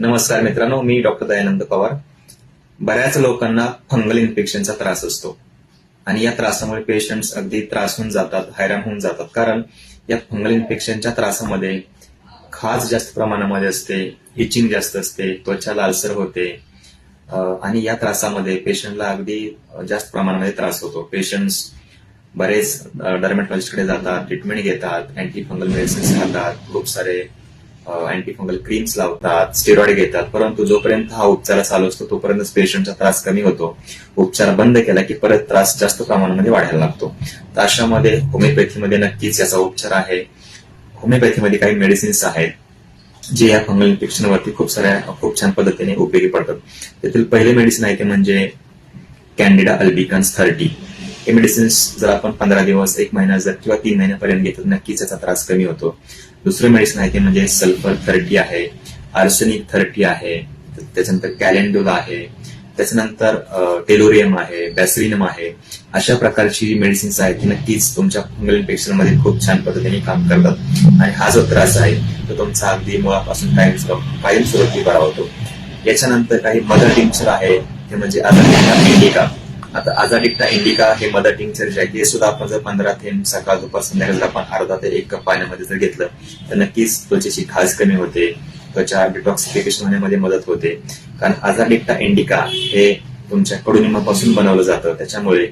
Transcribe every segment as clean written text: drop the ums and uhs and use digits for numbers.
नमस्कार मित्रांनो, मी डॉक्टर दयानंद पवार. बऱ्याच लोकांना फंगल इन्फेक्शनचा त्रास असतो आणि या त्रासामुळे पेशंट्स अगदी त्रास होऊन जातात, हैराण होऊन जातात. कारण या फंगल इन्फेक्शनच्या त्रासामध्ये खाज जास्त प्रमाणामध्ये असते, इचिंग जास्त असते, त्वचा लालसर होते आणि या त्रासामध्ये पेशंटला अगदी जास्त प्रमाणामध्ये त्रास होतो. पेशंट्स बरेच डर्मेटॉलॉजिस्टकडे जातात, ट्रीटमेंट घेतात, अँटी फंगल मेडिसिन्स खातात, खूप सारे अँटी फंगल क्रीम्स लावतात, स्टेरॉइड घेतात. परंतु जोपर्यंत हा उपचार चालू असतो तोपर्यंत पेशंटचा त्रास कमी होतो. उपचार बंद केला की परत त्रास जास्त प्रमाणामध्ये वाढायला लागतो. तर अशामध्ये होमिओपॅथीमध्ये नक्कीच याचा उपचार आहे. होमिओपॅथीमध्ये काही मेडिसिन्स आहेत जे या फंगल इन्फेक्शनवरती खूप छान पद्धतीने उपयोगी पडतात. त्यातील पहिले मेडिसिन आहे ते म्हणजे कॅन्डिडा अल्बिकन्स 30. हे मेडिसिन्स जर आपण 15 दिवस, 1 महिना जर किंवा 3 महिन्यापर्यंत घेतलं नक्कीच याचा त्रास कमी होतो. दुसरं मेडिसिन आहे ते म्हणजे सल्फर 30 आहे, आर्सेनिक 30 आहे, त्याच्यानंतर कॅलेंडोला आहे, त्याच्यानंतर टेलोरियम आहे, बॅसिलिनम आहे. अशा प्रकारची जी मेडिसिन्स आहेत ती नक्कीच तुमच्या फंगल इन्फेक्शन मध्ये खूप छान पद्धतीने काम करतात आणि हा जो त्रास आहे तो तुमचा अगदी मुळापासून कायमस्वरूपी बरा होतो. याच्यानंतर काही मदर टिंक्चर आहे ते म्हणजे अझाडिक्टा इंडिका. आता अझाडिक्टा इंडिका हे मदर टिंक्चर जे आहे ते सुद्धा आपण जर 15 थेंब सकाळ दुपार संध्याकाळ जर आपण अर्धा ते 1 कप पाण्यामध्ये जर घेतलं तर नक्कीच त्वचेची खाज कमी होते, त्वचा डिटॉक्सिफिकेशन होण्यामध्ये मदत होते. कारण अझाडिक्टा इंडिका हे तुमच्या कडुनिंबापासून बनवलं जातं. त्याच्यामुळे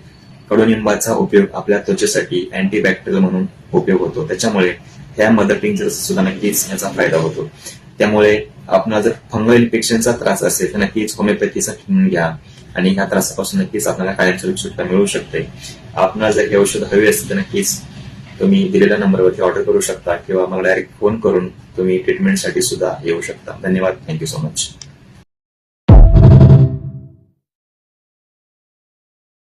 कडुनिंबाचा उपयोग आपल्या त्वचेसाठी अँटीबॅक्टेरियल म्हणून उपयोग होतो. त्याच्यामुळे ह्या मदर टिंक्चर्स सुद्धा नक्कीच याचा फायदा होतो. त्यामुळे आपल्याला जर फंगल इन्फेक्शनचा त्रास असेल तर नक्कीच होमिओपॅथीचा ट्रीटमेंट घ्या आणि ह्या त्रासापासून नक्कीच आपल्याला कायमस्वरूपी सुटका मिळू शकते. आपल्याला जर हे औषध हवी असेल तर नक्कीच तुम्ही दिलेल्या नंबरवरती ऑर्डर करू शकता किंवा मला डायरेक्ट फोन करून तुम्ही ट्रीटमेंटसाठी सुद्धा येऊ शकता. धन्यवाद. Thank you so much.